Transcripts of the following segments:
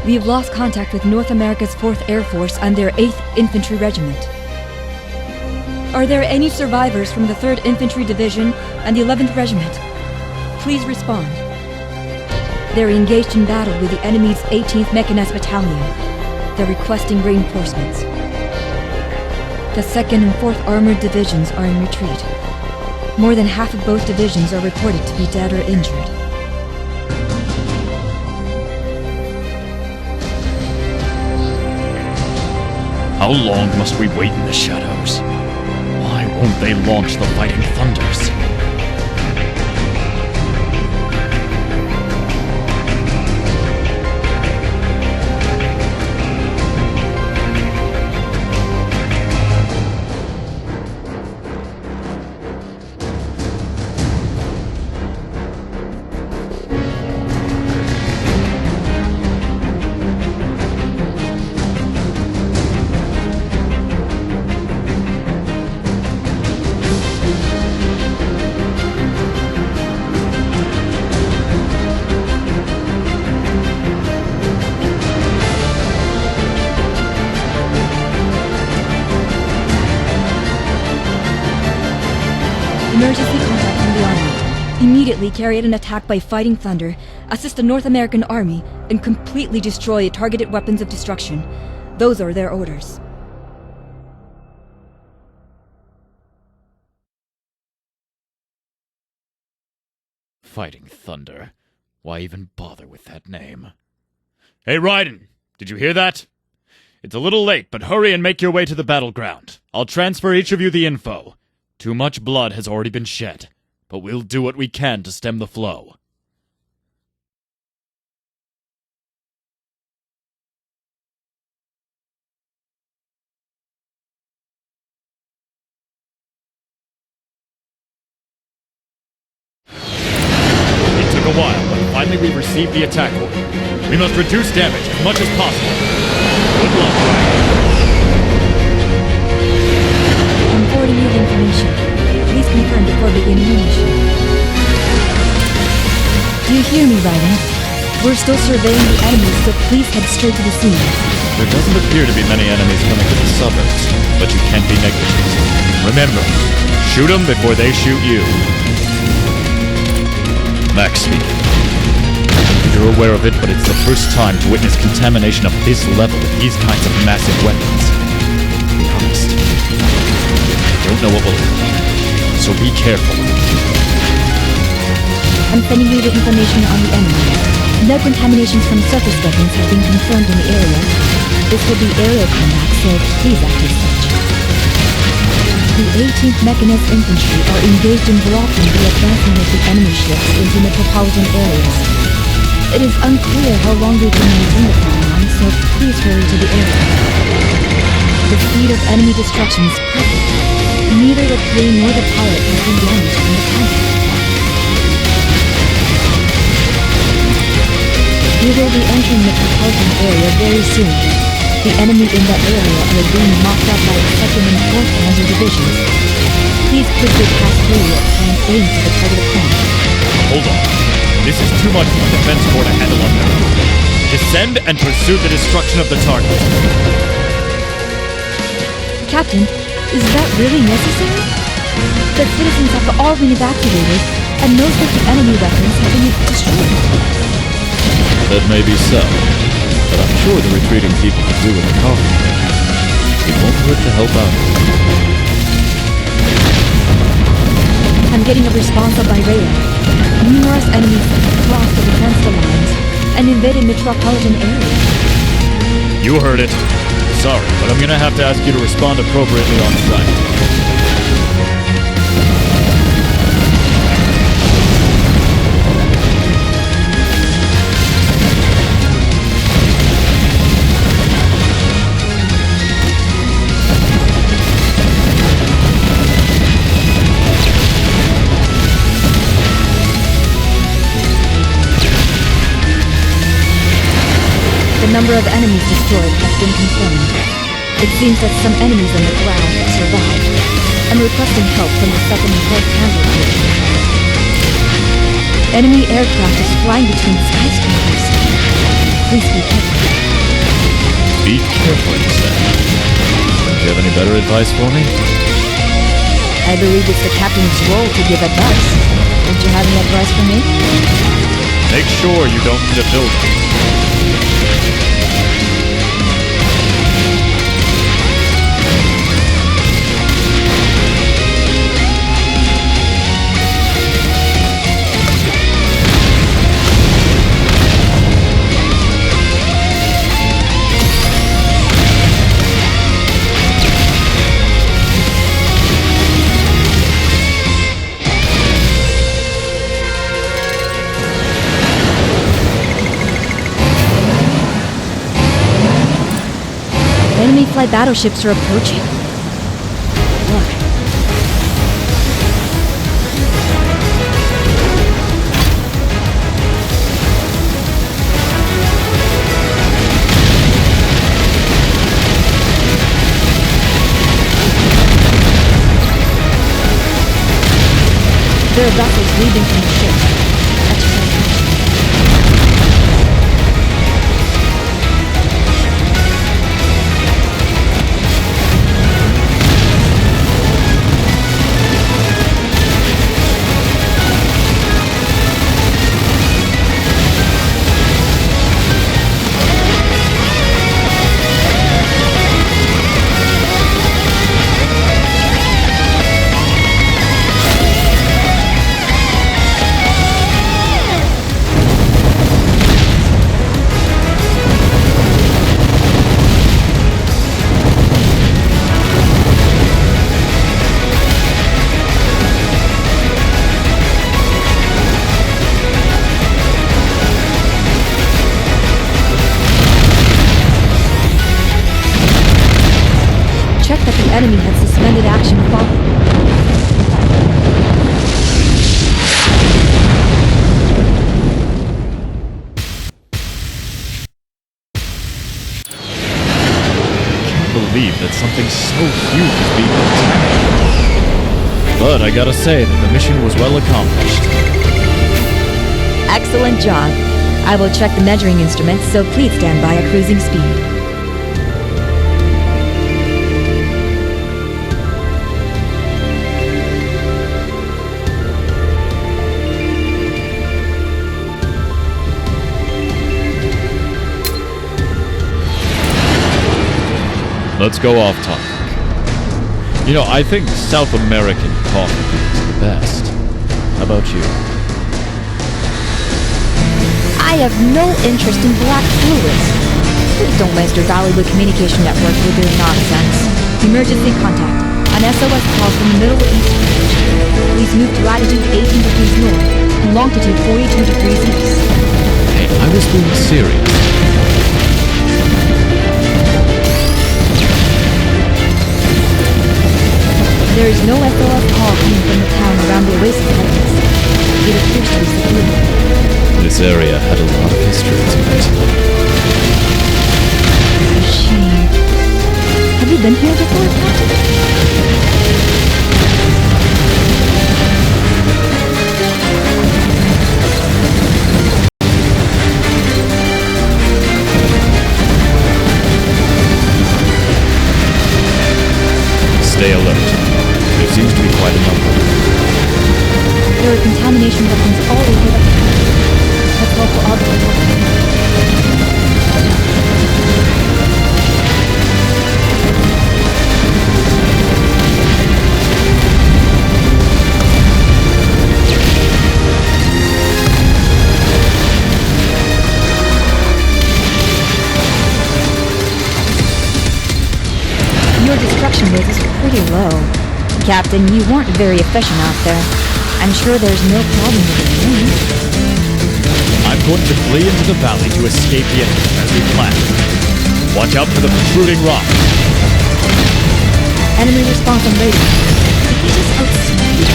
We have lost contact with North America's 4th Air Force and their 8th Infantry Regiment. Are there any survivors from the 3rd Infantry Division and the 11th Regiment? Please respond. They're engaged in battle with the enemy's 18th Mechanized Battalion. They're requesting reinforcements. The 2nd and 4th Armored Divisions are in retreat. More than half of both divisions are reported to be dead or injured. How long must we wait in the shadows? Why won't they launch the Fighting Thunders? Emergency contact from the Army. Immediately carry out an attack by Fighting Thunder, assist the North American Army, and completely destroy targeted weapons of destruction. Those are their orders. Fighting Thunder. Why even bother with that name? Hey, Raiden! Did you hear that? It's a little late, but hurry and make your way to the battleground. I'll transfer each of you the info. Too much blood has already been shed, but we'll do what we can to stem the flow. It took a while, but finally we received the attack order. We must reduce damage as much as possible. Good luck, Raiden. I'm forwarding you the information. Please confirm before beginning your mission. Do you hear me, Raiden? We're still surveying the enemies, so please head straight to the scene. There doesn't appear to be many enemies coming to the suburbs, but you can't be negligent. Remember, shoot them before they shoot you. Max speaking. You're aware of it, but it's the first time to witness contamination of this level with these kinds of massive weapons. To be honest, I don't know what will happen, so be careful. I'm sending you the information on the enemy. No contaminations from surface weapons have been confirmed in the area. This will be aerial combat, so please act as such. The 18th Mechanized Infantry are engaged in blocking the advancement of the enemy ships into metropolitan areas. It is unclear how long they can maintain the front line, so please hurry to the area. The speed of enemy destruction is perfect. Neither the plane nor the pilot has been damaged from the contact. We will be entering the metropolitan area very soon. The enemy in that area are being mopped up by the 2nd and 4th Panzer Divisions. Please quickly pass through and aim for the targeted point. Hold on. This is too much for the defense corps to handle on their own. Descend and pursue the destruction of the target. Captain, is that really necessary? The citizens have all been evacuated, and most of the enemy weapons have been destroyed. That may be so, but I'm sure the retreating people could do with a coffee. It won't hurt to help out. I'm getting a response by radar. Numerous enemies have crossed the defense lines and invaded metropolitan areas. You heard it. Sorry, but I'm gonna have to ask you to respond appropriately on site. The number of enemies destroyed has been confirmed. It seems that some enemies on the ground have survived. I'm requesting help from the 2nd and 4th Panzer Division. Enemy aircraft is flying between skyscrapers. Please be careful. Be careful, you said. Do you have any better advice for me? I believe it's the captain's role to give advice. Don't you have any advice for me? Make sure you don't hit a building. Enemy flight battleships are approaching. Look. There are vessels leaving from the ship. Exercise caution. Check that the enemy had suspended action following. Can't believe that something so huge is being attacked. But I gotta say that the mission was well accomplished. Excellent job. I will check the measuring instruments, so please stand by at cruising speed. Let's go off topic. You know, I think South American coffee is the best. How about you? I have no interest in black fluids. Please don't waste your valuable communication network with your nonsense. Emergency contact. An SOS call from the Middle East region. Please move to latitude 18 degrees north and longitude 42 degrees east. Hey, I was being serious. There is no SOS call coming from the town around the oasis headlands. It appears to be secluded. This area had a lot of history to it. A shame. Have you been here before, Captain? Stay alert. There seems to be quite a number. There are contamination weapons all over the planet. Let's hope for all the Your destruction rate is pretty low. Captain, you weren't very efficient out there. I'm sure there's no problem with your name. I'm going to flee into the valley to escape the enemy as we planned. Watch out for the protruding rock. Enemy response on radio. Did he just outspeed?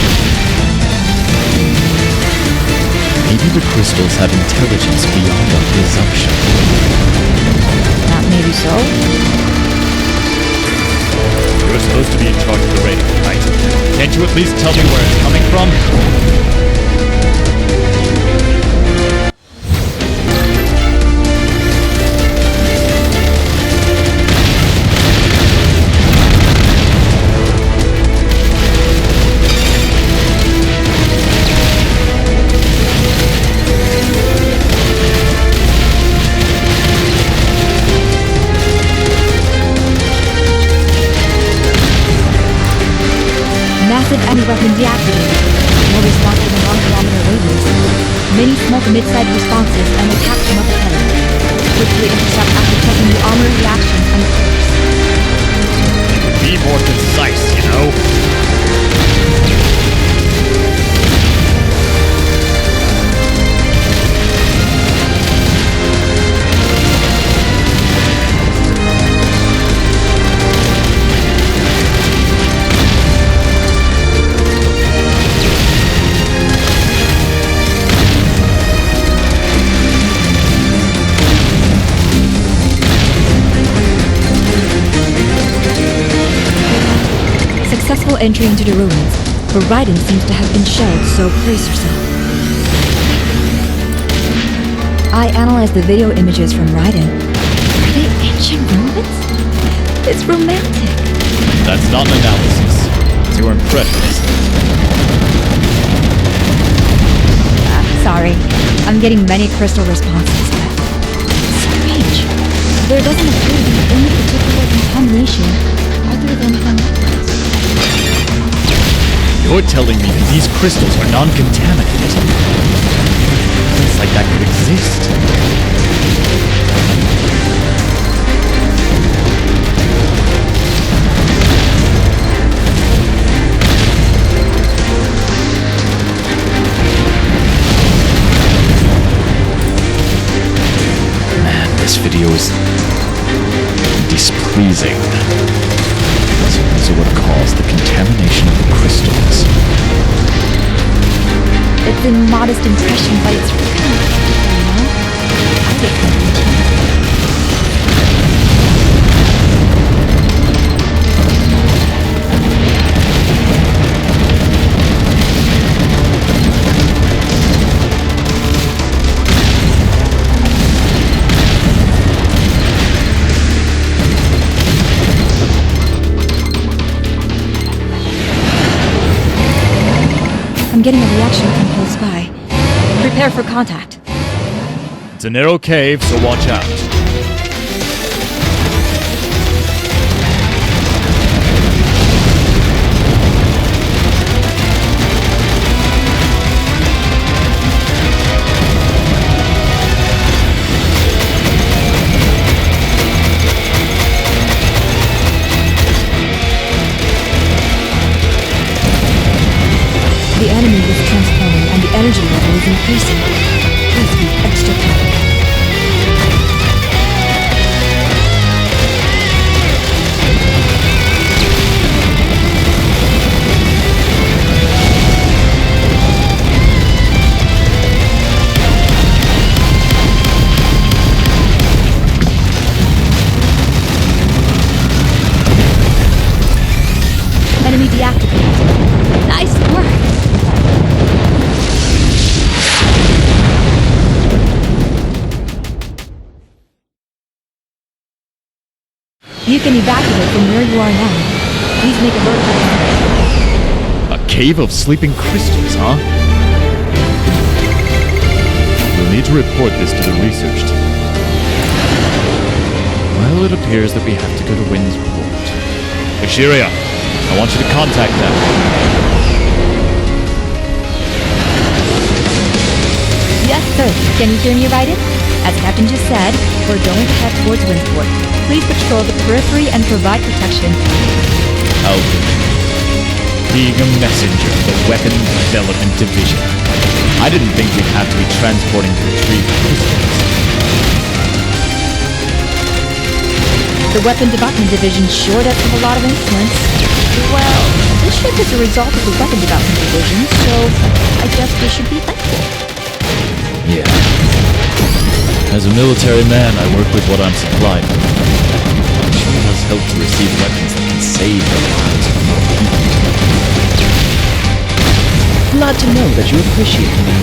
Maybe the crystals have intelligence beyond our presumption. That may be so. You're supposed to be in charge of the radio, right? Can't you at least tell me where it's coming from? Many smoke mid-sized responses and attacks from up ahead. Quickly intercept after checking the armor reactions and curves. Be more concise, you know? Successful entry into the ruins, where Raiden seems to have been shelled, so brace yourself. I analyzed the video images from Raiden. Are they ancient ruins? It's romantic. That's not an analysis. It's your impressions. Sorry. I'm getting many crystal responses, but it's strange. There doesn't appear to be any particular contamination other than from weapons. You're telling me that these crystals are non-contaminated? It's like that could exist. Man, this video is displeasing. So what it calls the contamination of the crystals. It's a modest impression, but it's really kind of, you know? I get confused. I'm getting a reaction from close by. Prepare for contact. It's a narrow cave, so watch out. The enemy is transforming and the energy level is increasing. Please be extra careful. Enemy deactivated. Nice work! You can evacuate from where you are now. Please make a vertical jump. A cave of sleeping crystals, huh? We'll need to report this to the research team. Well, it appears that we have to go to Wynn's port. Ashiria, I want you to contact them. Yes, sir. Can you hear me, Raiden? As Captain just said, we're going to head towards Winsport. Please patrol the periphery and provide protection. Alvin, being a messenger of the Weapon Development Division, I didn't think we'd have to be transporting to retrieve crystals. The Weapon Development Division sure does have a lot of influence. Well, this ship is a result of the Weapon Development Division, so I guess we should be thankful. Yeah. As a military man, I work with what I'm supplied with. It sure does help to receive weapons that can save the lives of more people. Glad to know that you appreciate me.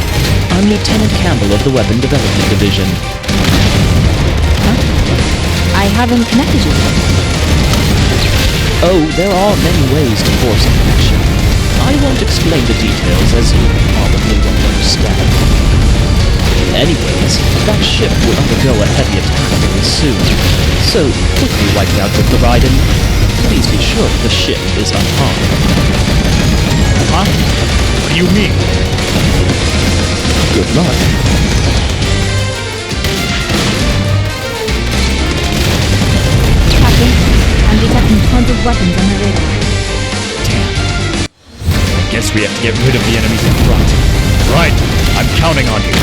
I'm Lieutenant Campbell of the Weapon Development Division. Huh? I haven't connected you yet. Oh, there are many ways to force a connection. I won't explain the details as you probably won't understand. Anyways, that ship will undergo a heavy attack very soon. So, quickly wipe out with the Raiden. Please be sure the ship is unharmed. Huh? What do you mean? Good luck. Captain, I'm detecting tons of weapons on my radar. Guess we have to get rid of the enemies in front. Right, I'm counting on you.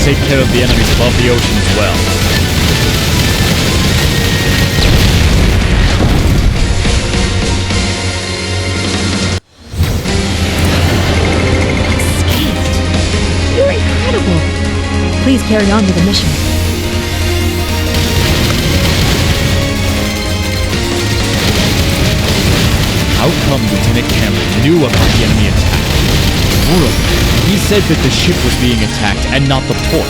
Take care of the enemies above the ocean as well. Escaped! You're incredible! Please carry on with the mission. How come Lieutenant Cameron knew about the enemy attack? Moreover, he said that the ship was being attacked and not the port.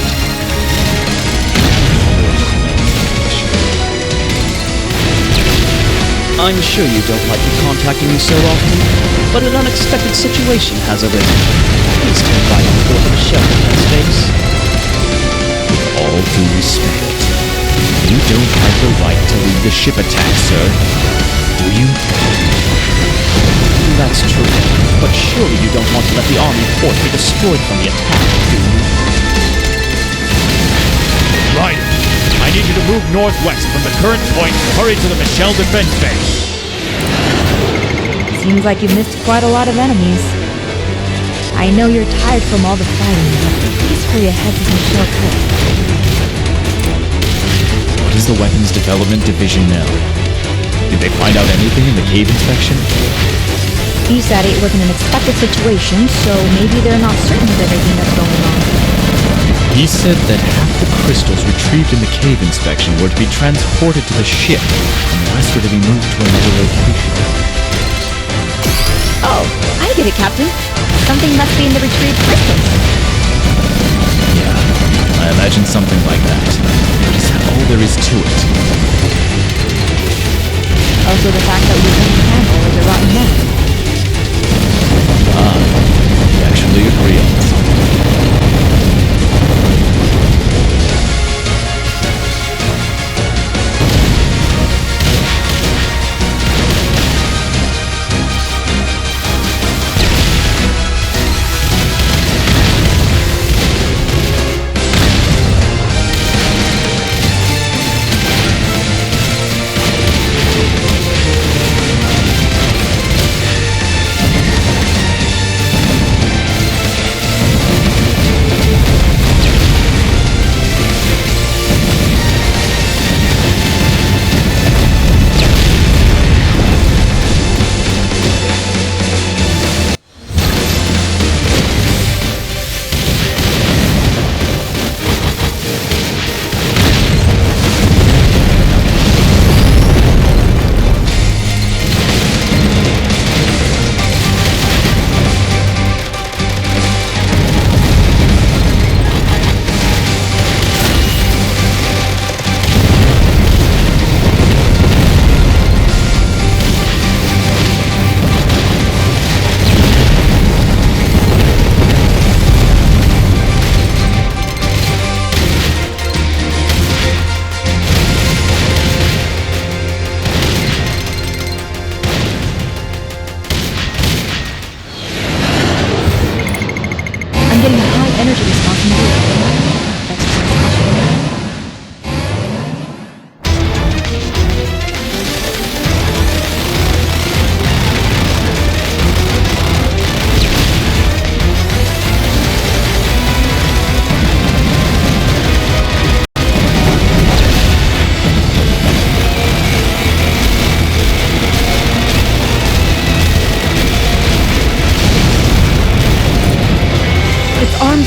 I'm sure you don't like me contacting you so often, but an unexpected situation has arisen. Please stand by on board the ship in space. With all due respect, you don't have the right to lead the ship attack, sir. Do you? That's true, but surely you don't want to let the Army port be destroyed from the attack, do you? Ryder, I need you to move northwest from the current point and hurry to the Michelle defense base. Seems like you've missed quite a lot of enemies. I know you're tired from all the fighting, but please hurry ahead to Michelle Port. What does the Weapons Development Division know? Did they find out anything in the cave inspection? He said it was an unexpected situation, so maybe they're not certain of everything that's going on. He said that half the crystals retrieved in the cave inspection were to be transported to the ship, and the rest were to be moved to another location. Oh, I get it, Captain. Something must be in the retrieved crystals. Yeah, I imagine something like that. But is that all there is to it? Also the fact that Lieutenant Campbell is a rotten man. We actually agree on something.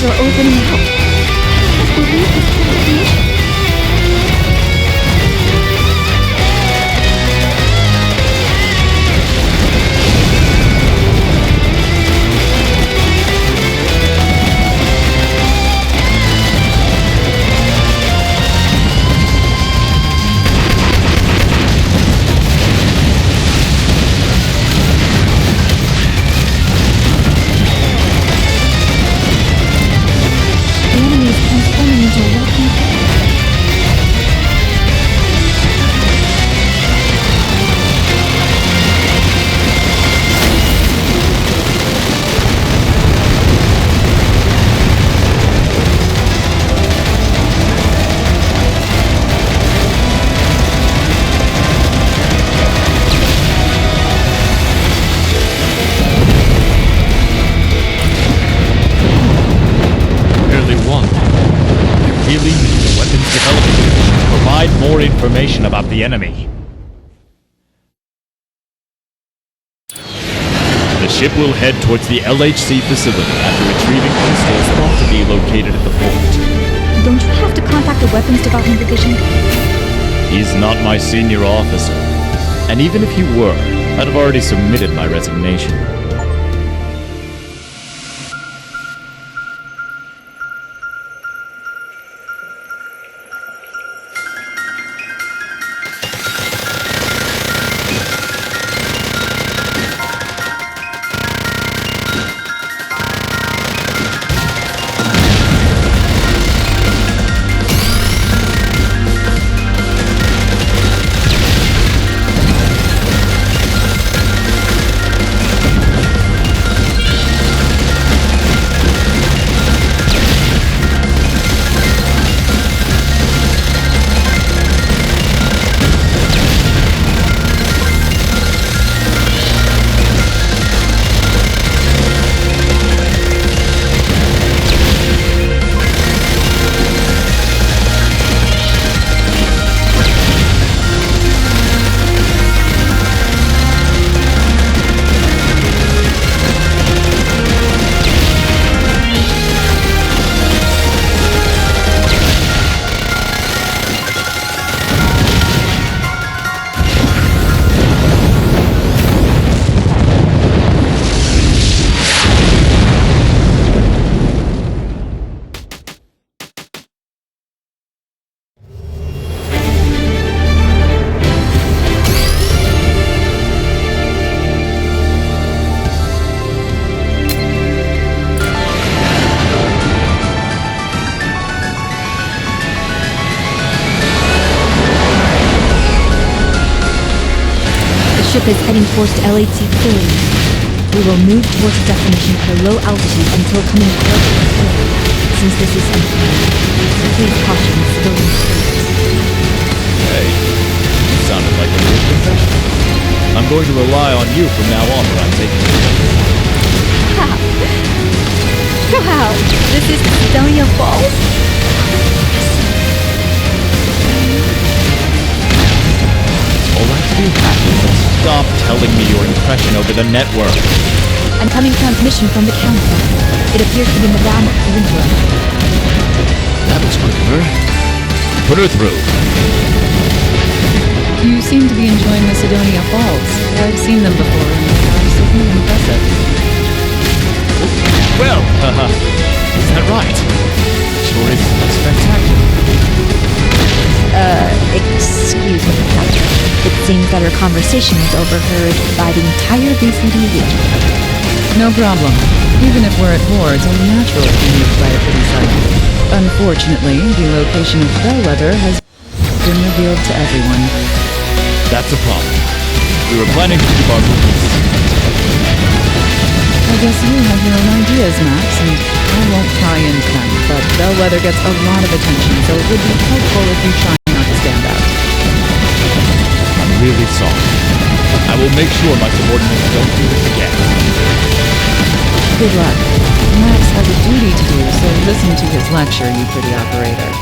are opening up. I can't believe this kind of information. More information about the enemy. The ship will head towards the LHC facility after retrieving pistols thought to be located at the fort. Don't you have to contact the Weapons Development Division? He's not my senior officer. And even if he were, I'd have already submitted my resignation. The ship is heading towards LHC facility. We will move towards the destination at a low altitude until coming close to the facility, since this is unplanned. Please caution civilian spirits. Hey, you sounded like a real professional. I'm going to rely on you from now on when I'm taking Wow. Wow, this is Sedonia Falls? all right to be happy, but stop telling me your impression over the network. Incoming transmission from the council. It appears to be Madame Winter. That was quick of her. Put her through. You seem to be enjoying the Sedonia Falls. I've seen them before, and they're certainly impressive. Well, is that right? Sure is spectacular. Excuse me, Captain. It seems that our conversation was overheard by the entire VCD region. No problem. Even if we're at war, it's only natural to be moved by a pretty sight. Unfortunately, the location of Bellwether has been revealed to everyone. That's a problem. We were planning to keep our movements. I guess you have your own ideas, Max, and I won't pry into them, but Bellwether gets a lot of attention, so it would be helpful if you try not to stand out. I'm really sorry. I will make sure my subordinates don't do this again. Good luck. Max has a duty to do, so listen to his lecture, you pretty operator.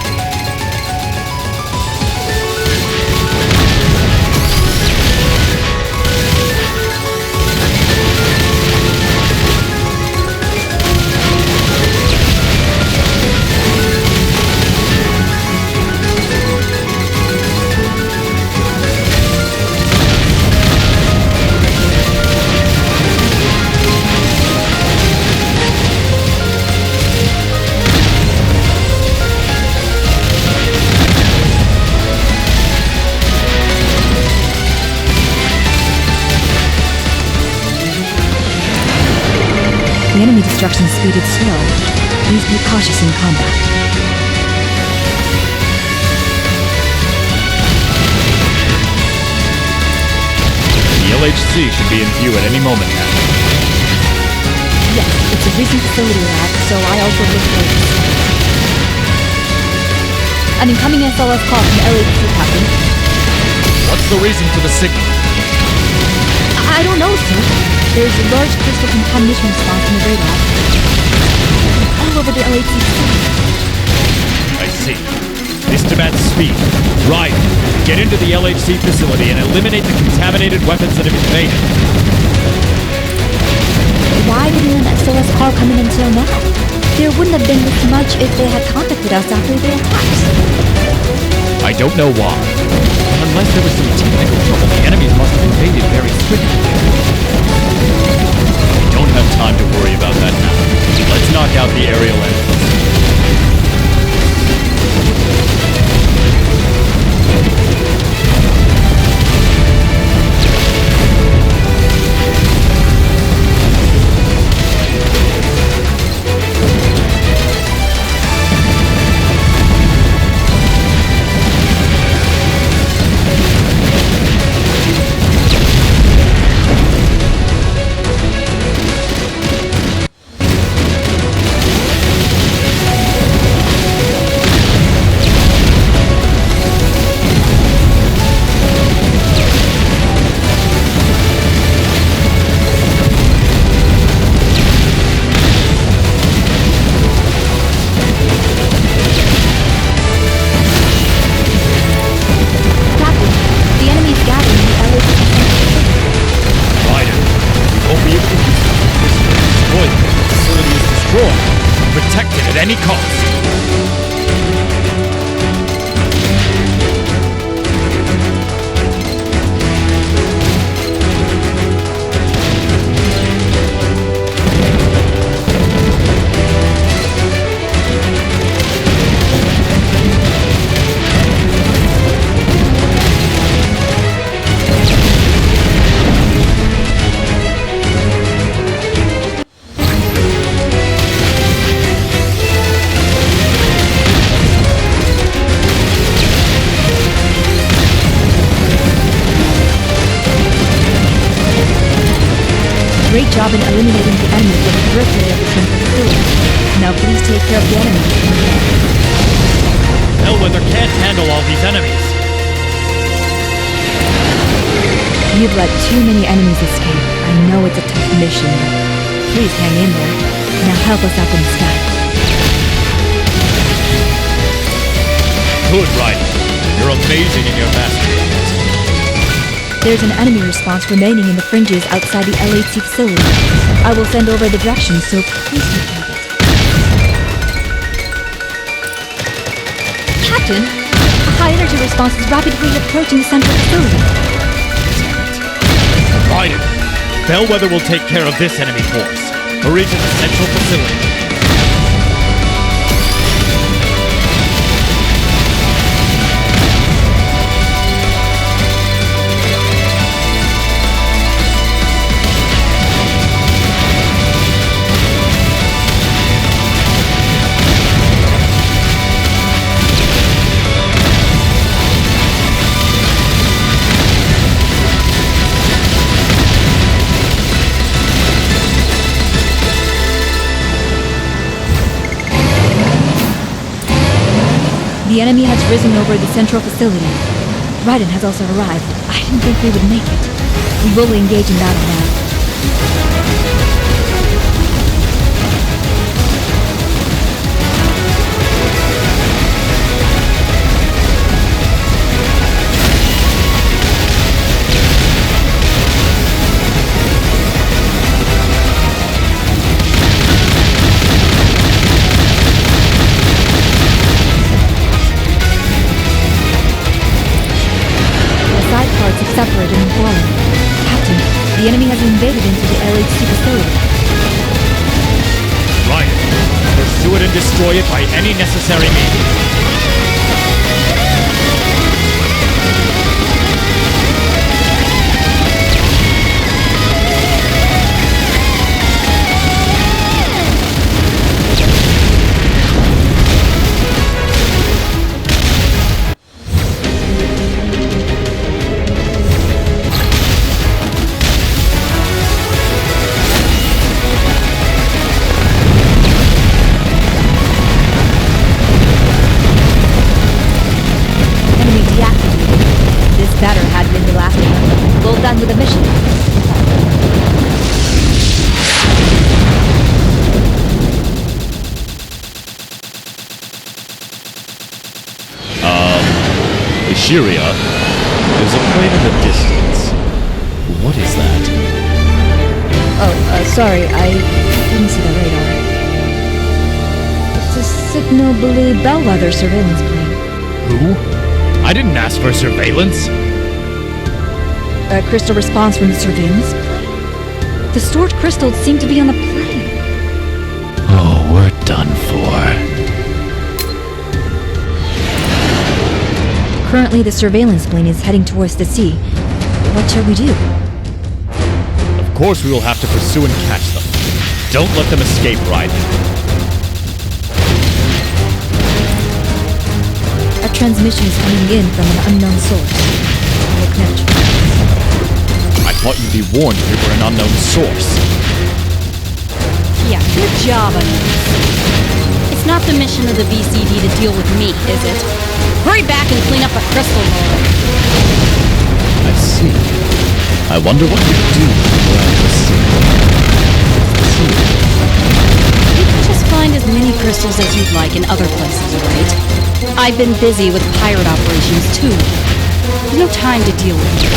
enemy destruction speed is slow. Please be cautious in combat. The LHC should be in view at any moment now. Yes, it's a recent facility lab, so I also look for it. An incoming SOS call from LHC, Captain. What's the reason for the signal? I don't know, sir. There's a large crystal contamination response in the radar. All over the LHC facility. I see. This demands speed. Raiden, get into the LHC facility and eliminate the contaminated weapons that have invaded. Why didn't an SOS call come in until now? There wouldn't have been this much if they had contacted us after the attacks. I don't know why. Unless there was some technical trouble, the enemies must have invaded very swiftly. We don't have time to worry about that now. Let's knock out the aerial enemies. Protected at any cost. Great job in eliminating the enemy from the periphery of the central facility. Now please take care of the enemy. Bellwether can't handle all these enemies. You've let too many enemies escape. I know it's a tough mission, but please hang in there. Now help us up in the sky. Good, Raiden. You're amazing in your mastery. There's an enemy response remaining in the fringes outside the LHC facility. I will send over the directions, so please take care of it. Captain, a high-energy response is rapidly approaching the central facility. Raiden, Bellwether will take care of this enemy force. Hurry to the central facility. The enemy has risen over the central facility. Raiden has also arrived. I didn't think we would make it. We will engage in battle now. Separated and fallen. Captain, the enemy has invaded into the LHC facility. Raiden, pursue it and destroy it by any necessary means. with a mission. Ishiria, there's a plane in the distance. What is that? Oh, sorry, I didn't see the radar. It's a Signal Blue Bellwether surveillance plane. Who? I didn't ask for surveillance. A crystal response from the surveillance plane? The stored crystals seem to be on the plane. Oh, we're done for. Currently, the surveillance plane is heading towards the sea. What shall we do? Of course we will have to pursue and catch them. Don't let them escape, Raiden. A transmission is coming in from an unknown source. We'll connect. I thought you'd be warned if we were an unknown source. Yeah, good job, Anubis. It's not the mission of the VCD to deal with me, is it? Hurry back and clean up a crystal roller. I see. I wonder what you do around the sea. You can just find as many crystals as you'd like in other places, right? I've been busy with pirate operations, too. No time to deal with you.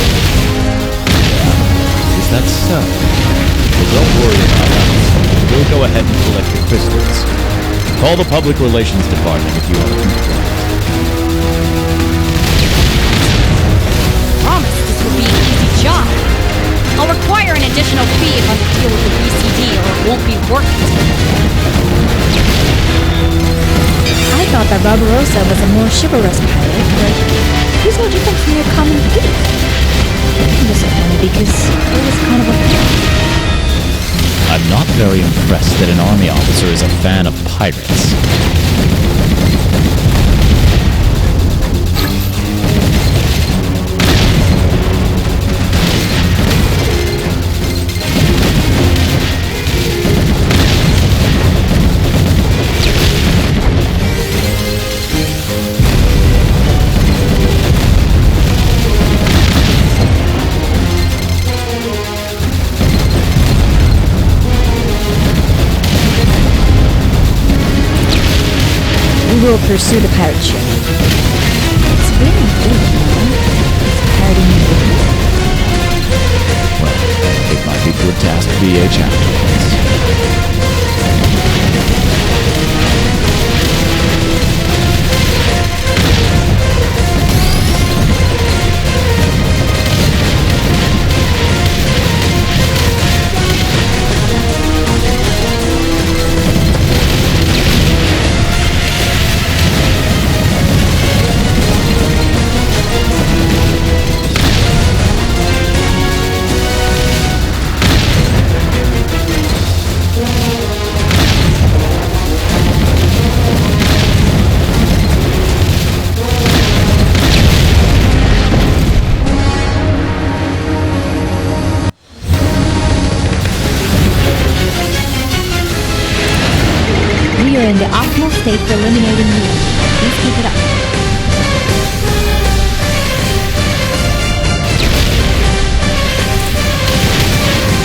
Is that so? Well, don't worry about that. We'll go ahead and collect the crystals. Call the public relations department if you want to complain. Promise this will be an easy job. I'll require an additional fee if I'm to deal with the VCD or it won't be worth it. I thought that Barbarossa was a more chivalrous pirate, but he's no different from your common thief. I'm disappointed because it was kind of a... I'm not very impressed that an army officer is a fan of pirates. We will pursue the pirate ship. It's very big, It's pirating the business. Well, it might be good to ask VH afterwards. We are in the optimal state for eliminating you. Please keep it up.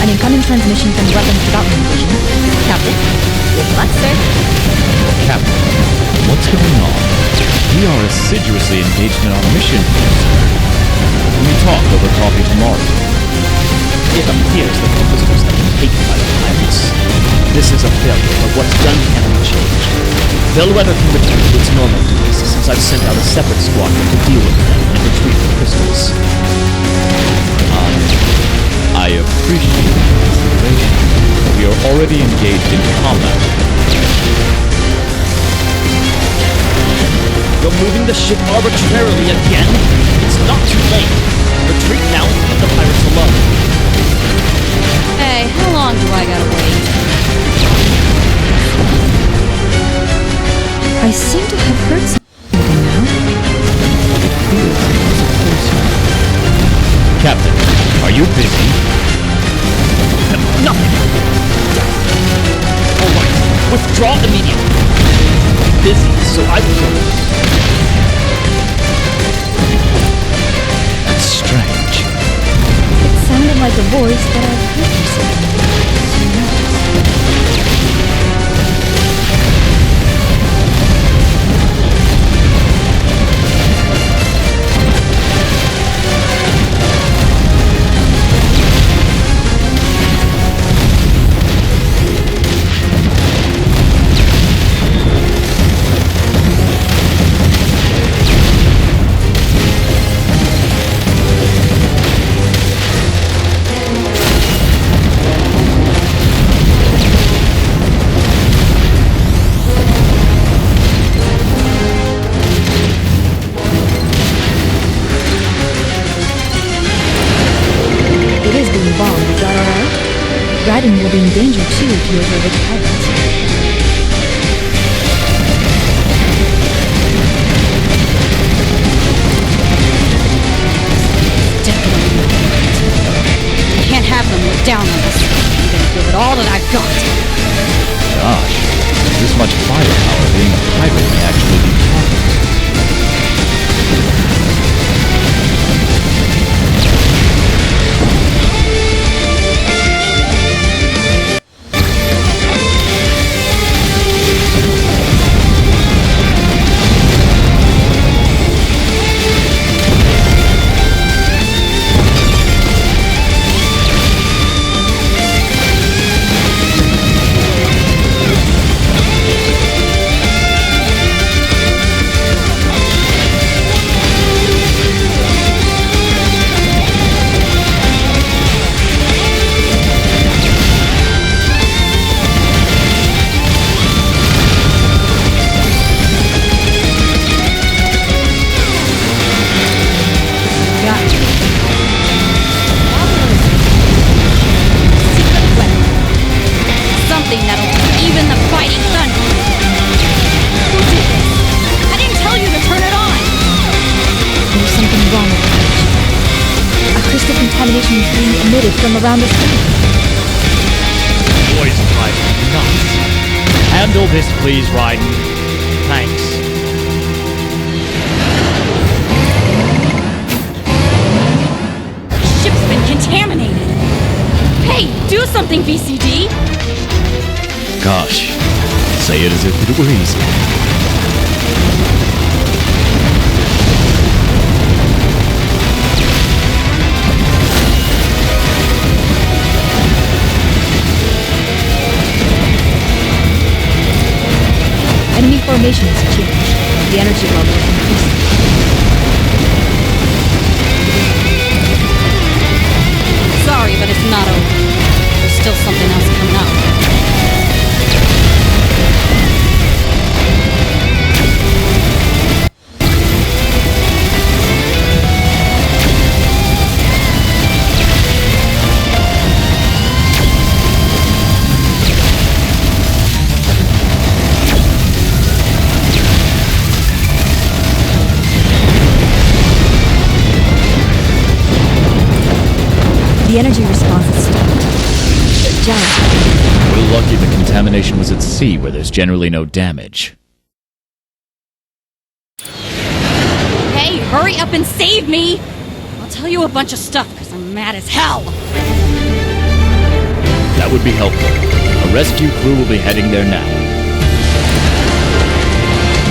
An incoming transmission from Weapons Development Division. Captain, good luck, sir. Captain, what's going on? We are assiduously engaged in our mission. Can we talk over coffee tomorrow? It appears that the prisoners have been taken by the pirates. This is a failure, but what's done can't be changed. Bellwether can return to its normal duties since I've sent out a separate squadron to deal with them and retrieve the crystals. I appreciate the consideration, but we are already engaged in combat. You're moving the ship arbitrarily again? It's not too late. Retreat now and let the pirates alone. Hey, how long do I gotta wait? I seem to have heard something now. Captain, are you busy? Nothing. All right, withdraw immediately. Busy, so I will go. That's strange. It sounds a voice that I've heard before. Who knows? It is being bombed, is that alright? Raiden will be in danger too if he overtakes pirates. Definitely not right. I can't have them look down on us. I'm gonna give it all that I've got. Gosh, this much firepower being a pirate may actually be positive. Something that'll even the fighting thunder. Who did this? I didn't tell you to turn it on. There's something wrong with the bridge. A crystal contamination is being emitted from around the sun. Boys driving nuts. Handle this, please, Raiden. Thanks. Ship's been contaminated. Hey, do something, VCD. Gosh, say it as if it were easy. Enemy formation has changed. The energy level is increasing. Sorry, but it's not over. There's still something else coming up. The energy response is stopped. Giant. We're lucky the contamination was at sea where there's generally no damage. Hey, hurry up and save me! I'll tell you a bunch of stuff because I'm mad as hell. That would be helpful. A rescue crew will be heading there now.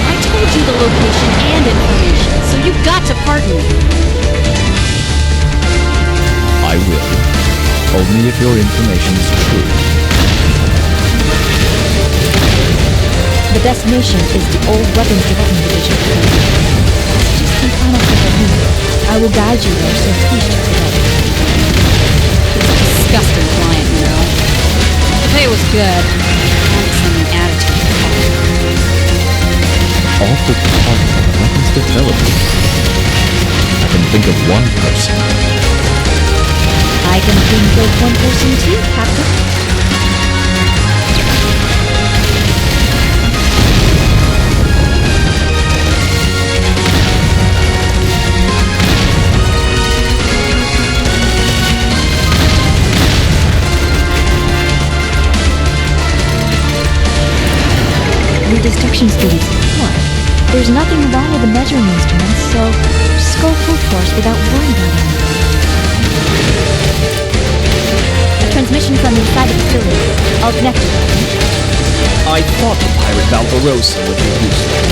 I told you the location and information, so you've got to pardon me. I will. Only if your information is true. The destination is the old weapons development division. It's just some kind of thing. I will guide you there, so please check it out. He's a disgusting client, you know. The pay was good. Some attitude. All for part of weapons development. I can think of one person. I can think of one person too, Captain. Your destruction speed is poor. There's nothing wrong with the measuring instruments, so just go full force without worrying about anything. connected, I thought the pirate Valvarosa would be useful,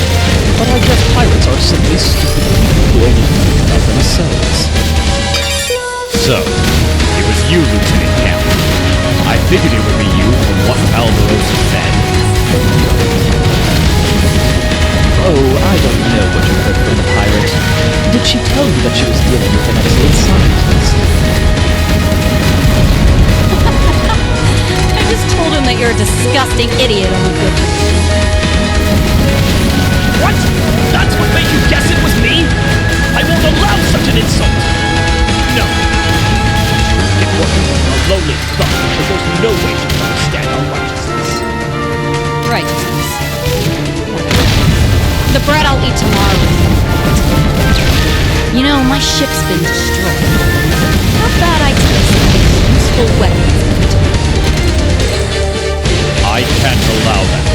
but I guess pirates are simply stupid people who only think about themselves. So, it was you, Lieutenant Camp. I figured it would be you from what Valvarosa said. Oh, I don't know what you heard from the pirate. Did she tell you that she was dealing with an excellent scientist? I just told him that you're a disgusting idiot on the good. What? That's what made you guess it was me? I won't allow such an insult! No. Get working on a lonely thought, because there's no way to understand our righteousness. Righteousness. The bread I'll eat tomorrow. You know, my ship's been destroyed. How bad I taste useful weapons. I can't allow that.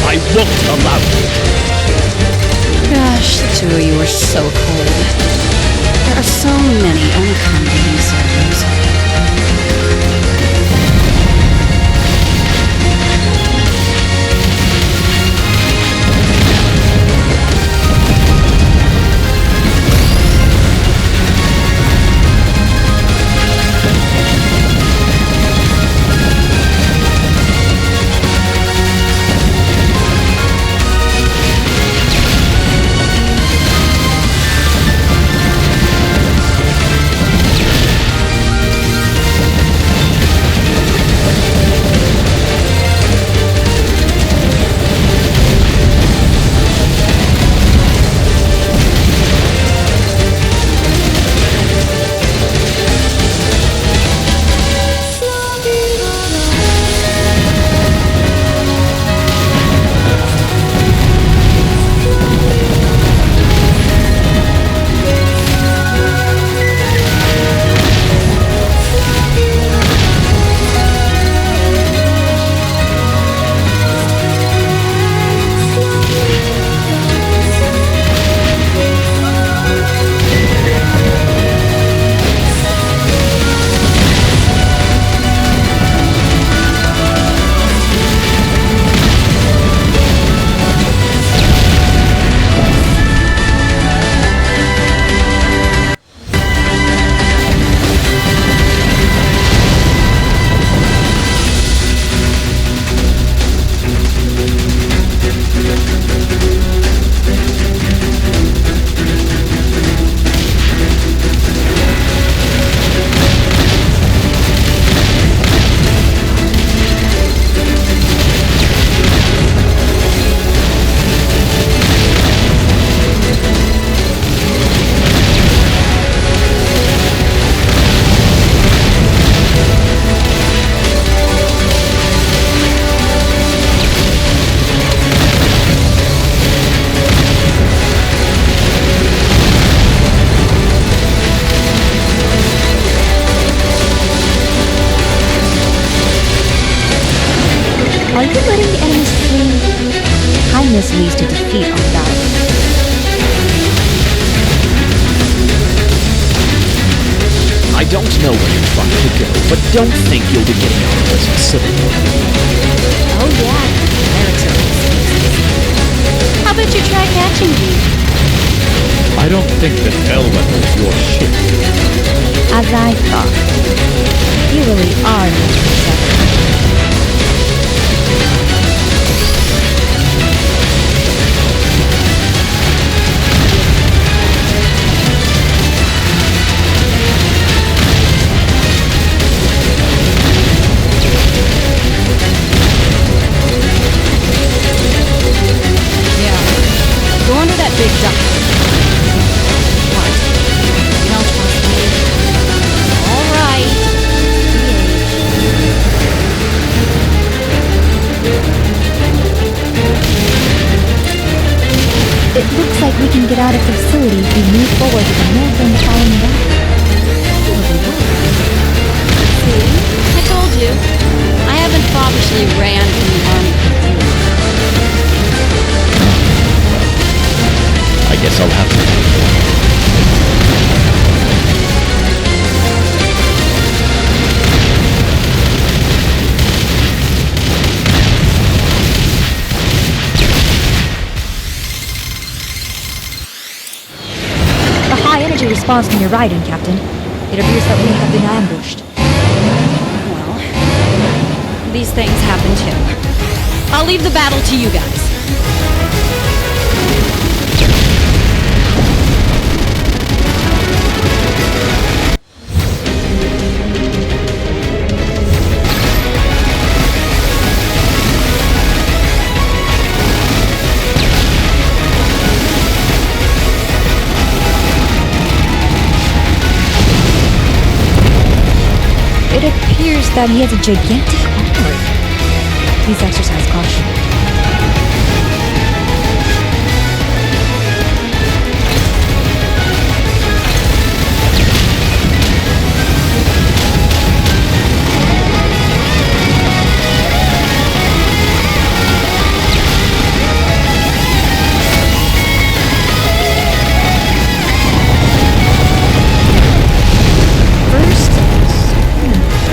I won't allow it. Gosh, the two of you are so cold. There are so many uncomfortable souls. Are you letting the enemies flee? Kindness leads to defeat on battle. I don't know where you're trying to go, but don't think you'll be getting out of this civil war. Oh yeah, there. How about you try catching me? I don't think that Bellwether's your ship. As I thought. You really are Mr. Shepard. Go under that big duck. What? You don't trust me? All right. It looks like we can get out of the facility if we move forward with the marathon following that. See? I told you. I haven't fobbishly ran from the army. I guess I'll have to. response from your Raiden, Captain. It appears that we have been ambushed. Well, these things happen too. I'll leave the battle to you guys. It appears that he has a gigantic armory. Please exercise caution.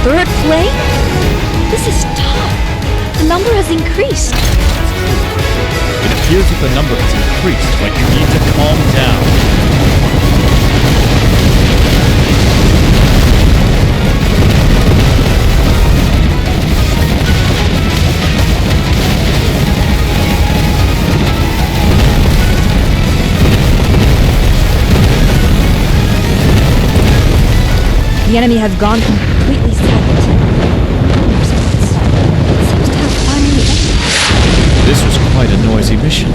Third flame? This is tough. The number has increased. It appears that the number has increased, but you need to calm down. The enemy has gone completely silent. It seems to have finally ended. This was quite a noisy mission.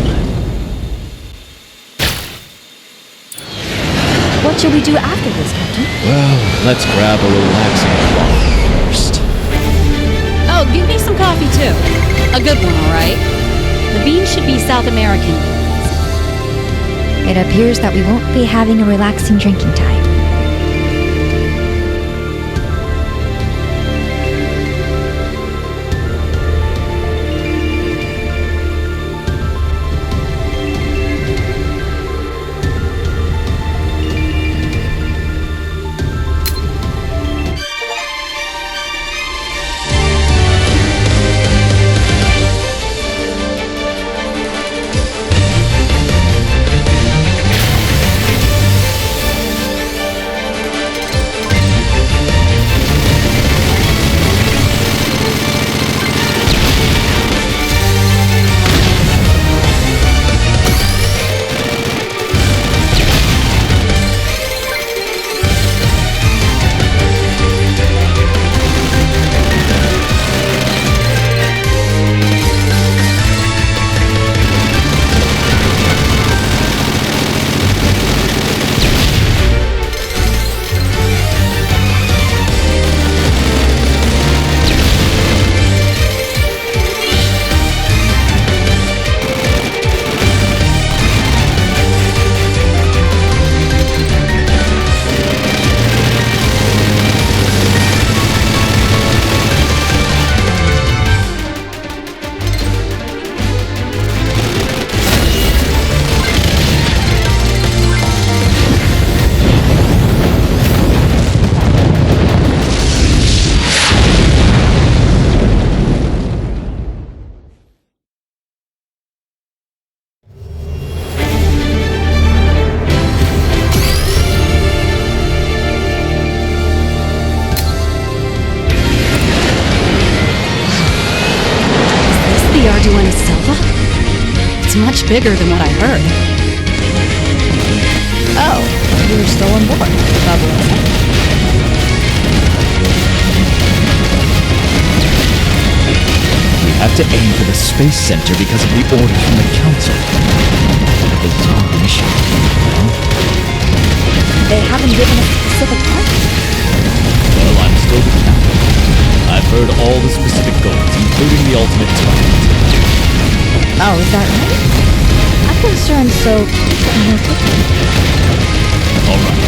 What shall we do after this, Captain? Well, let's grab a relaxing coffee first. Oh, give me some coffee too. A good one, alright? The beans should be South American. It appears that we won't be having a relaxing drinking time. It's much bigger than what I heard. Oh, you're still on board. We have to aim for the Space Center because of the order from the Council. Bizarre mission, huh? They haven't given a specific target. Well, I'm still the captain. I've heard all the specific goals, including the ultimate target. Oh, is that right? I'm concerned, so please let me know quickly. Alright.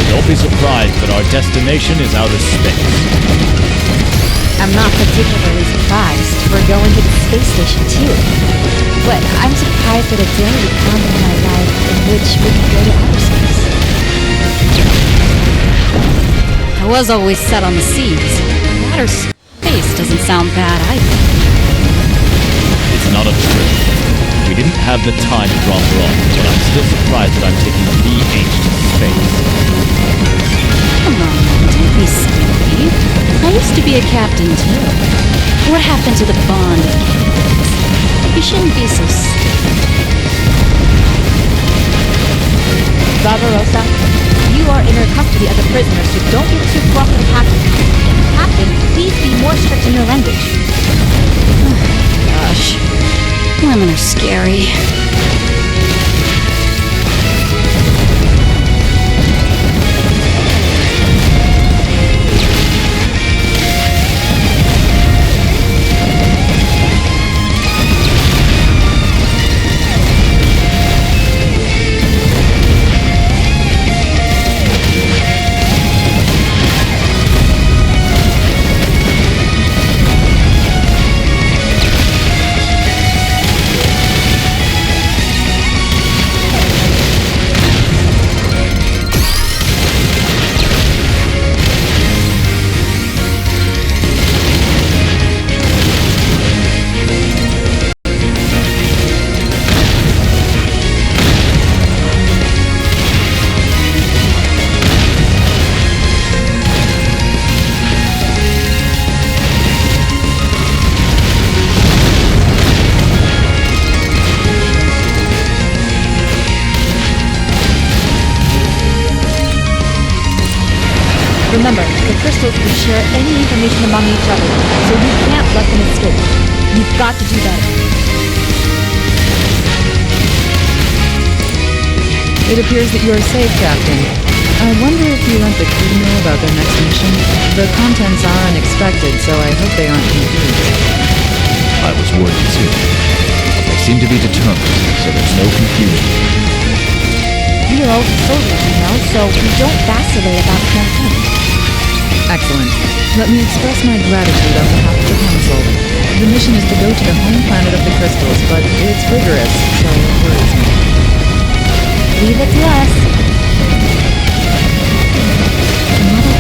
Don't be surprised that our destination is outer space. I'm not particularly surprised. We're going to the space station too. But I'm surprised at a day would come in my life in which we can go to outer space. I was always set on the seas. Outer space doesn't sound bad either. It's not a trip. We didn't have the time to drop her off, but I'm still surprised that I'm taking the age to face. Come on, don't be silly. I used to be a captain too. What happened to the bond of captains? You shouldn't be so stupid. Barbarossa, you are in her custody as a prisoner, so don't get too cross with the captain. Captain, please be more strict in your language. Gosh, women are scary. Remember, the crystals can share any information among each other, so you can't let them escape. You've got to do better. It appears that you are safe, Captain. I wonder if you let the crew know about their next mission. The contents are unexpected, so I hope they aren't confused. I was worried too. They seem to be determined, so there's no confusion. We are all soldiers, you know, so we don't vacillate about small things. Excellent. Let me express my gratitude on behalf of the Council. The mission is to go to the home planet of the crystals, but it's rigorous, so it worries me. Leave it to us. Another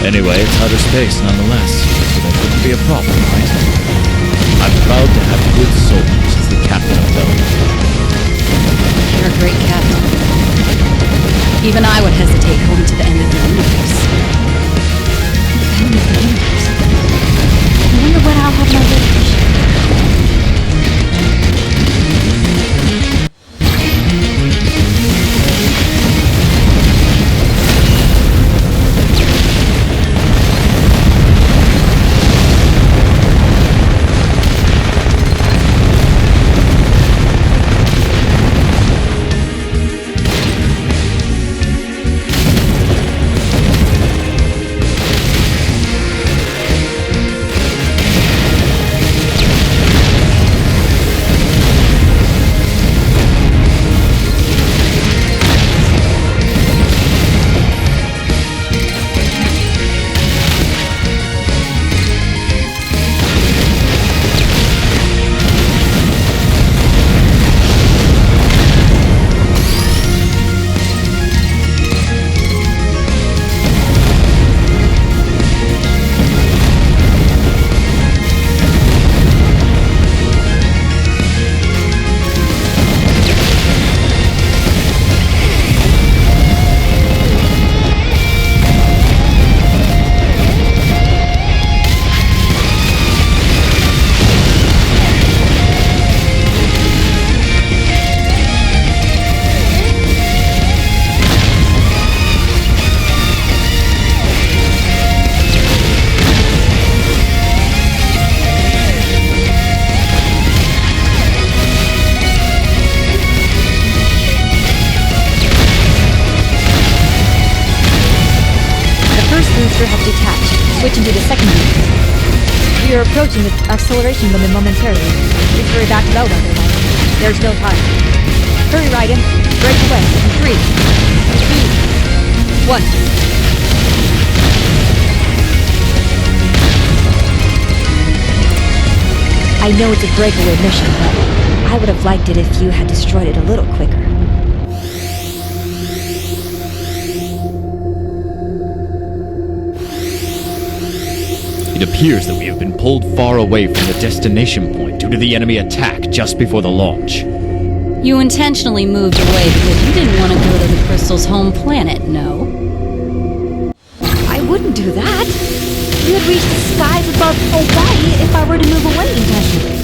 Anyway, it's outer space nonetheless, so that wouldn't be a problem, right? I'm proud to have good soldiers as the captain of Belgium. You're a great captain. Even I would hesitate going to the end of the universe. The end of the universe? I wonder when I'll have my vacation. booster has detached, switching to the second booster. We are approaching the acceleration limit momentarily. Please hurry back to Bellwether, Raiden. There's no time. Hurry, Raiden. Break away. 3, 2, 1. I know it's a breakaway mission, but I would have liked it if you had destroyed it a little quicker. It appears that we have been pulled far away from the destination point due to the enemy attack just before the launch. You intentionally moved away because you didn't want to go to the crystal's home planet, no? I wouldn't do that. We would reach the skies above Hawaii if I were to move away intentionally.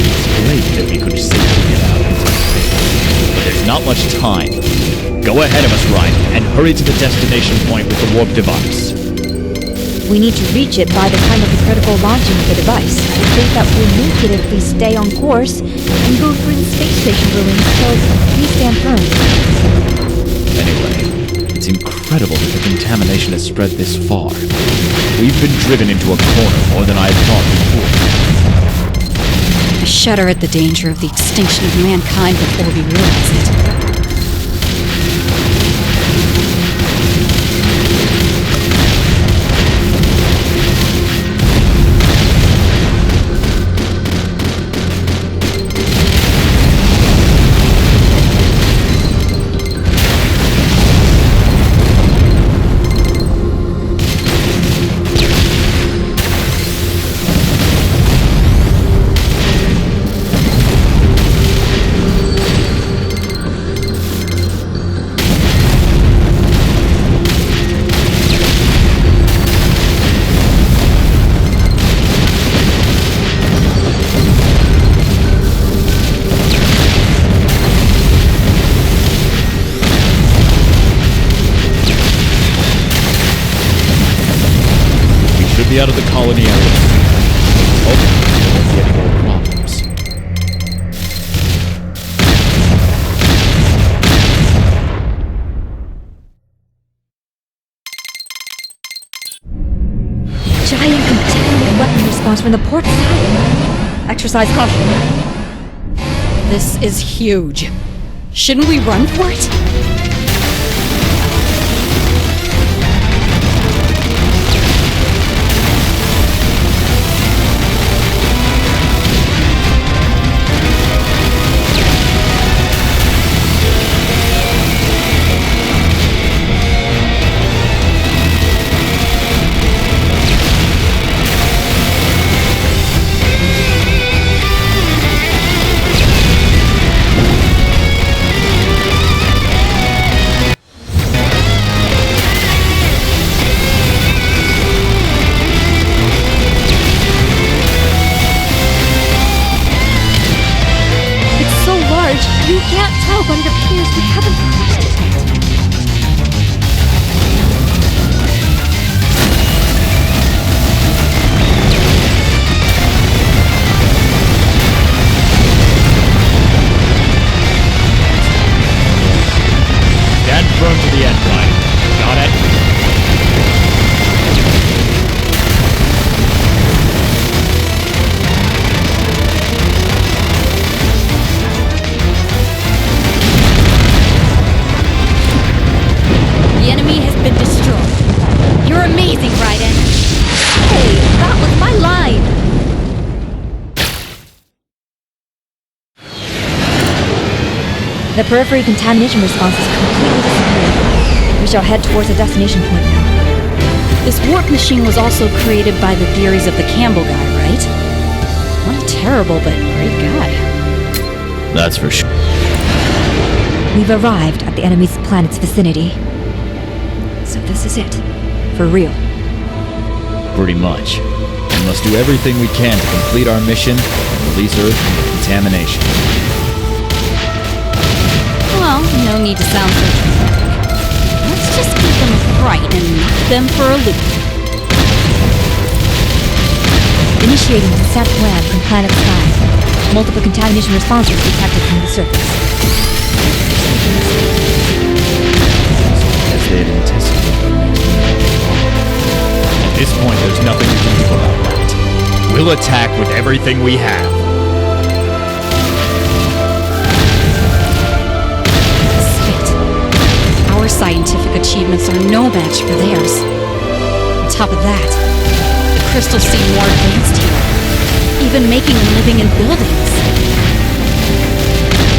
It's great that we could safely get out into space, but there's not much time. Go ahead of us, Raiden, and hurry to the destination point with the warp device. We need to reach it by the time of the critical launching of the device. I think that we'll make it if we stay on course and go through the space station ruins, so please stand firm. Anyway, it's incredible that the contamination has spread this far. We've been driven into a corner more than I had thought before. I shudder at the danger of the extinction of mankind before we realize it. Be out of the colony area. Hopefully, there won't be any more problems. Giant contaminated weapon response from the port side. Exercise caution. This is huge. Shouldn't we run for it? You can't tell, but it appears we haven't crushed it yet. Stand firm to the end, Raiden. Got it? The enemy has been destroyed. You're amazing, Raiden. Hey, that was my line! The periphery contamination response is completely disappeared. We shall head towards the destination point now. This warp machine was also created by the theories of the Campbell guy, right? What a terrible but great guy. That's for sure. We've arrived at the enemy's planet's vicinity. So this is it. For real. Pretty much. We must do everything we can to complete our mission and release Earth from the contamination. Well, no need to sound so dramatic. Let's just give them a fright and knock them for a loop. Initiating descent plan from planet Sky. Multiple contamination responses detected from the surface. As they had anticipated. At this point, there's nothing we can do about that. We'll attack with everything we have. Our scientific achievements are no match for theirs. On top of that, the crystals seem more advanced here, even making them living in buildings.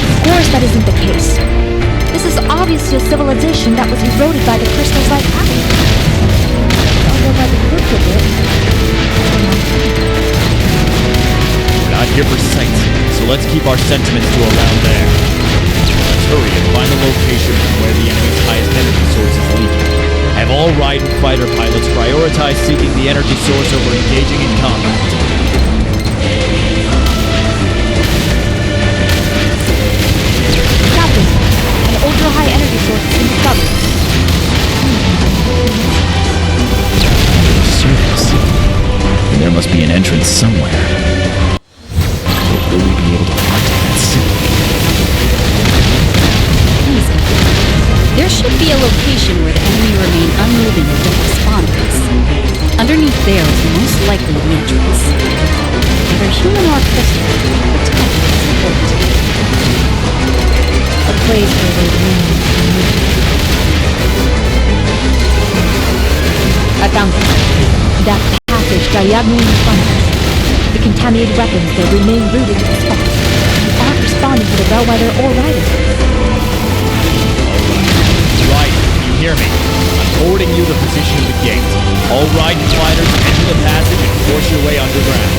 Of course that isn't the case. This is obviously a civilization that was eroded by the crystals like apple. Although by the look of it, let's keep our sentiments to around there. Let's hurry and find the location from where the enemy's highest energy source is leaking. Have all Raiden fighter pilots prioritize seeking the energy source over engaging in combat. Captain, an ultra-high energy source has been discovered. Surface. There must be an entrance somewhere. Will we be able to find that soon? Easy. There should be a location where the enemy remain unmoving and don't respond to us. Underneath there is most likely the entrance. Whether human or crystal, the type is important. A place where they remain unmoving. I found it. That passage diagonally in front of us. The contaminated weapons that remain rooted to the spot. Aren't responding to the bellwether or rider. Right, you hear me? I'm forwarding you the position of the gate. All Raiden fighters enter the passage and force your way underground.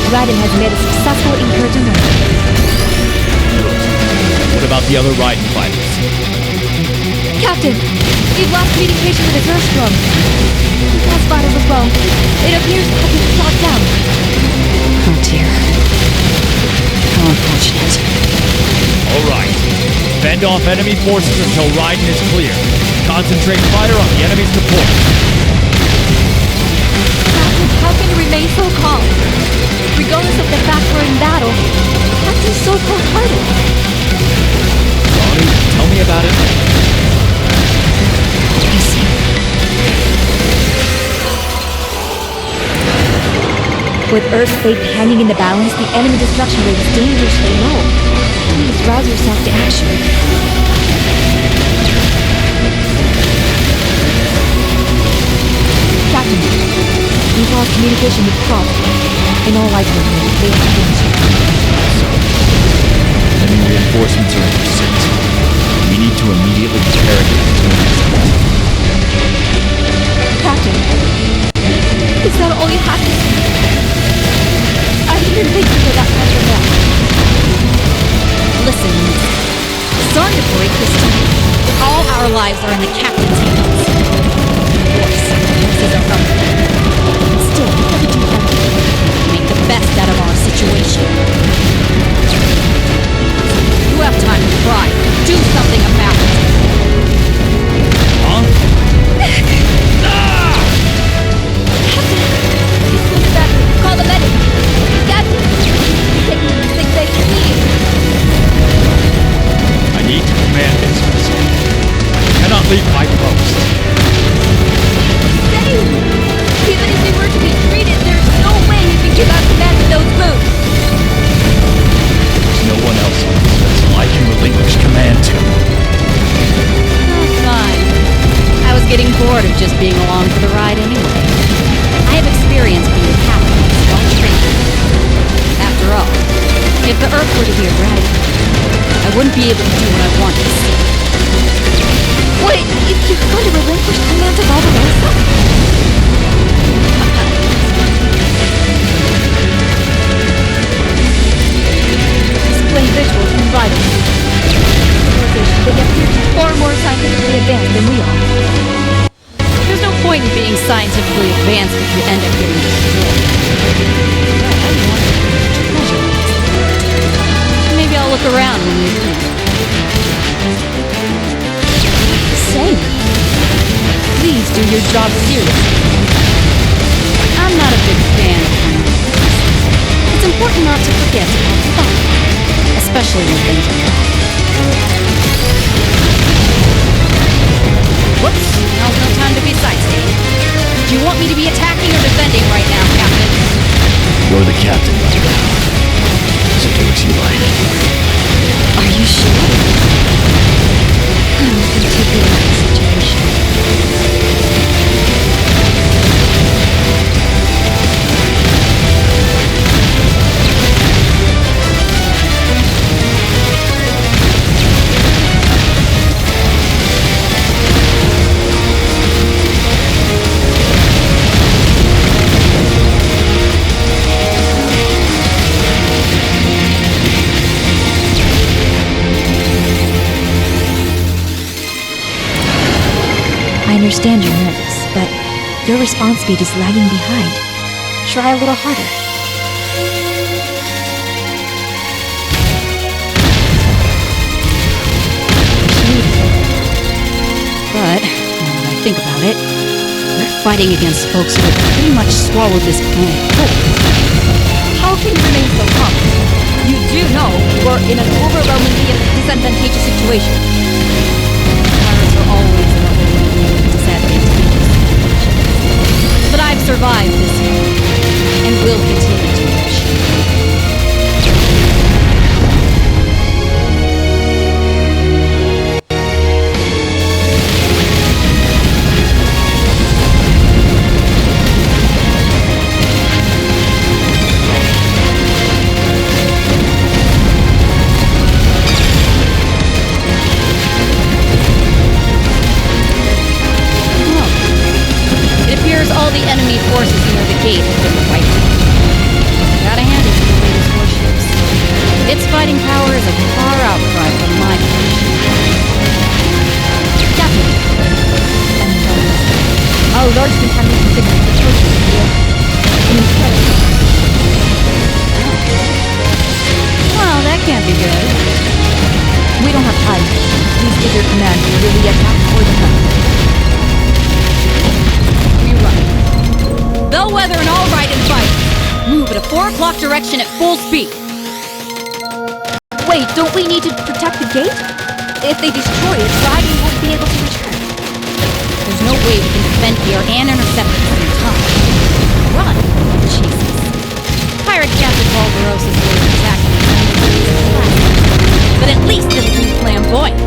Raiden has made a successful incursion run. What about the other Raiden fighters? Captain, we've lost communication with his Earthstrom. He lost vitals as well. It appears to have been shot down. Oh dear. How unfortunate. All right. Fend off enemy forces until Raiden is clear. Concentrate fire on the enemy's support. Captain, how can you remain so calm? Regardless of the fact we're in battle, Captain's so cold-hearted. Ronnie, tell me about it. I see. With Earth's fate hanging in the balance, the enemy destruction rate is dangerously low. Please rouse yourself to action. Captain, we've lost communication with Prop. In all likelihood, they have been Enemy reinforcements are in pursuit. We need to immediately interrogate the two. Captain, is that all you have to say? I didn't think you were that much of that. Listen, miss. Sorry to break this to you, but all our lives are in the captain's hands. Of course, this is our government. Still, we have to do everything. Make the best out of our situation. You have time to cry. Do something about it. Huh? Captain, he's coming back. Call the medic. Captain, take me to the sick bay, please. I need to command this vessel. I cannot leave my post. Stay! Even if we were to be treated, there's no way you can give out command with those boots. There's no one else on this vessel I can relinquish command to. Oh, fine. I was getting bored of just being along for the ride anyway. I have experience being captain of small trains. After all, if the Earth were to be a dragon, I wouldn't be able to do what I wanted to see. Wait, you're going to relinquish command of all the rest of them? Display visuals from Raiden. Civilization, they appear to be far more scientifically advanced than we are. There's no point in being scientifically advanced if you end up getting destroyed. I want treasure. Maybe I'll look around when we leave. Same. Please do your job seriously. I'm not a big fan of friendly. It's important not to forget to have fun, especially when things are wrong. Whoops, now's no time to be sightseeing. Do you want me to be attacking or defending right now, Captain? You're the captain right now. So do as you like. Are you sure? I'm particular in the situation. understand you're nervous, but your response speed is lagging behind. Try a little harder. But, now that I think about it, we're fighting against folks who have pretty much swallowed this planet whole. How can you remain so calm? You do know you're in an overwhelmingly disadvantageous situation. Pirates are always in a disadvantageous situations. But I've survived this year, and will continue to achieve. All the enemy forces near the gate have been wiped out. Gotta hand it to the latest warships. Its fighting power is a far outcry from my position. Captain! Our large contamination signal is approaching the air. Well, that can't be good. We don't have time. Please give your command to really attack or defend. Bellwether and all Raiden V. Move at a 4 o'clock direction at full speed. Wait, don't we need to protect the gate? If they destroy it, Raiden won't be able to return. There's no way we can defend here and intercept at the same time. Run! Jesus. Pirate Captain Barbarossa is going to attack me. But at least it'll be flamboyant.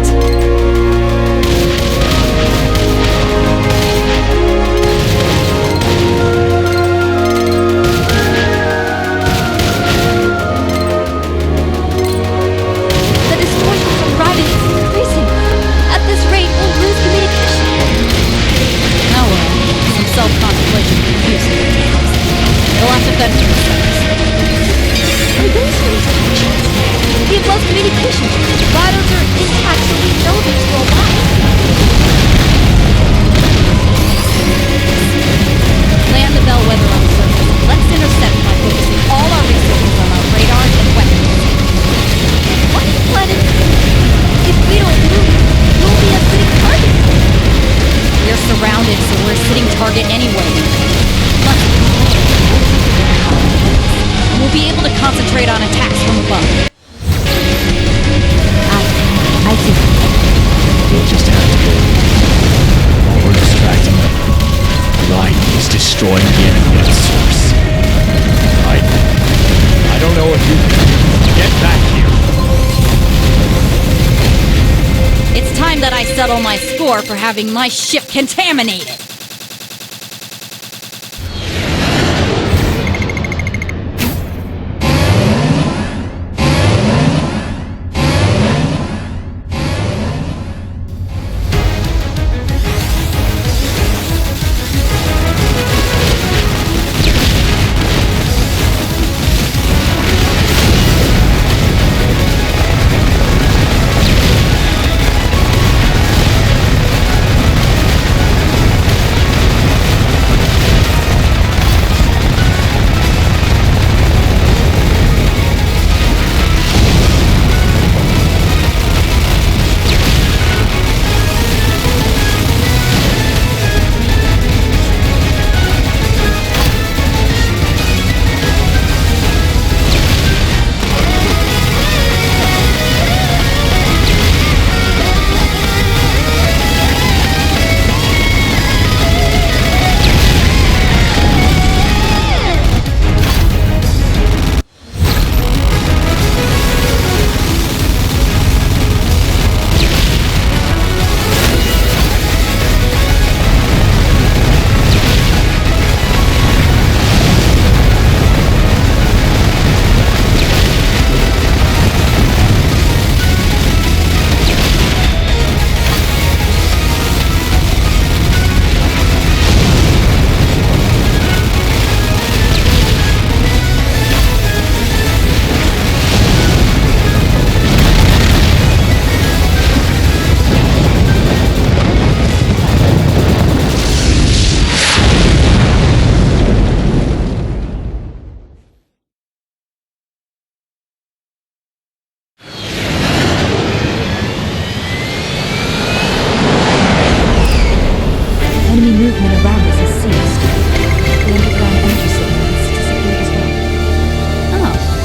Self-contemplation confusing. They'll have to fend for themselves. Are those hallucinations? We have lost communication. Vitals are intact, so we know these will alive. Land the Bellwether on the surface. Let's intercept by focusing all our resources on our radars and weapons. What planet? If we don't move, we'll be a sitting target. We're surrounded, so we're a sitting target anyway. We'll be able to concentrate on attacks from above. I see. We'll just have to go. While we're distracting them, Raiden is destroying the enemy at source. I don't know if you can get back here. It's time that I settle my score for having my ship contaminated.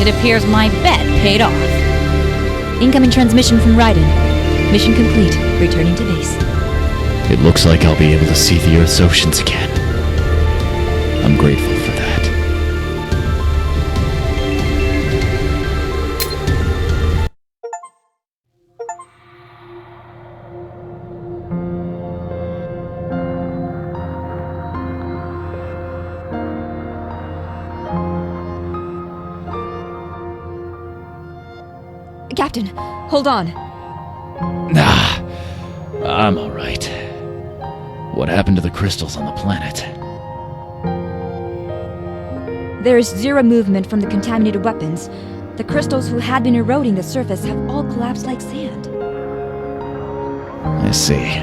It appears my bet paid off. Incoming transmission from Raiden. Mission complete. Returning to base. It looks like I'll be able to see the Earth's oceans again. I'm grateful for that. Captain, hold on. Nah, I'm alright. What happened to the crystals on the planet? There is zero movement from the contaminated weapons. The crystals who had been eroding the surface have all collapsed like sand. I see.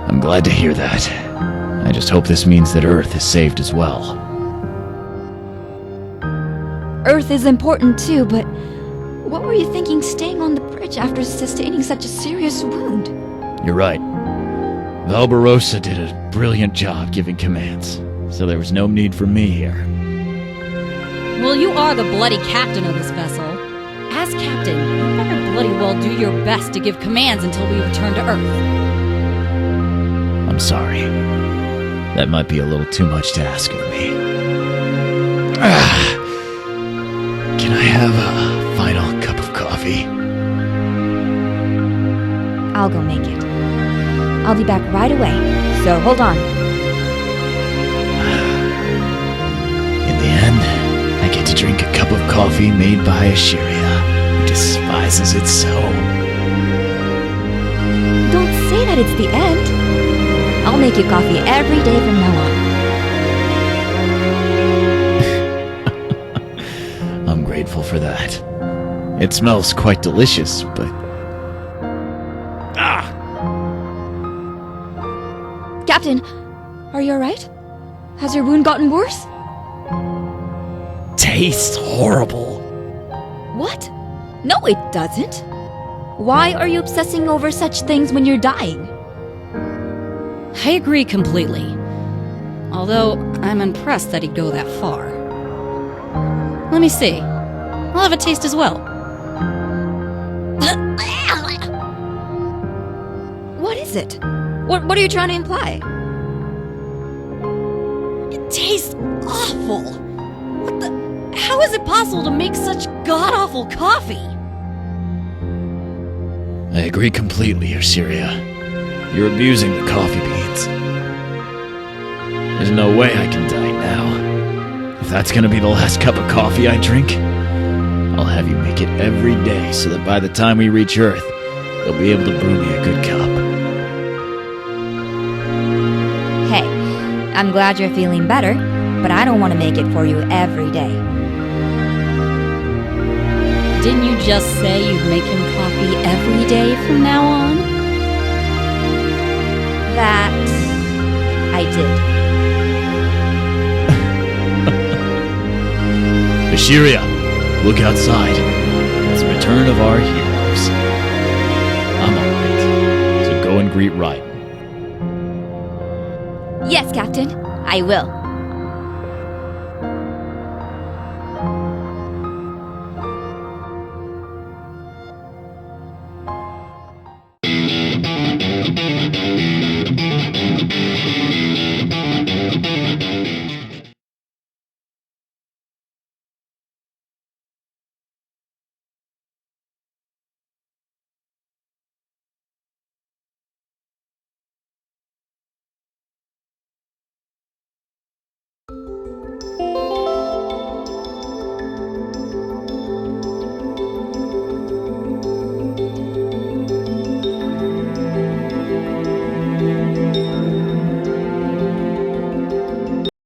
I'm glad to hear that. I just hope this means that Earth is saved as well. Earth is important too, but what were you thinking staying on the bridge after sustaining such a serious wound? You're right. Valbarossa did a brilliant job giving commands, so there was no need for me here. Well, you are the bloody captain of this vessel. As captain, you better bloody well do your best to give commands until we return to Earth. I'm sorry. That might be a little too much to ask of me. Can I have a final cup of coffee? I'll go make it. I'll be back right away, so hold on. In the end, I get to drink a cup of coffee made by Assyria, who despises it so. Don't say that it's the end. I'll make you coffee every day from now on. I'm grateful for that. It smells quite delicious, but... Captain, are you alright? Has your wound gotten worse? Tastes horrible. What? No, it doesn't. Why are you obsessing over such things when you're dying? I agree completely. Although, I'm impressed that he'd go that far. Let me see. I'll have a taste as well. What is it? What are you trying to imply? It tastes awful! What the... How is it possible to make such god-awful coffee? I agree completely, Assyria. You're abusing the coffee beans. There's no way I can die now. If that's gonna be the last cup of coffee I drink, I'll have you make it every day so that by the time we reach Earth, you'll be able to brew me a good cup. Hey, I'm glad you're feeling better, but I don't want to make it for you every day. Didn't you just say you'd make him coffee every day from now on? That... I did. Assyria, look outside. It's the return of our heroes. I'm alright, so go and greet Raiden. Yes, Captain, I will.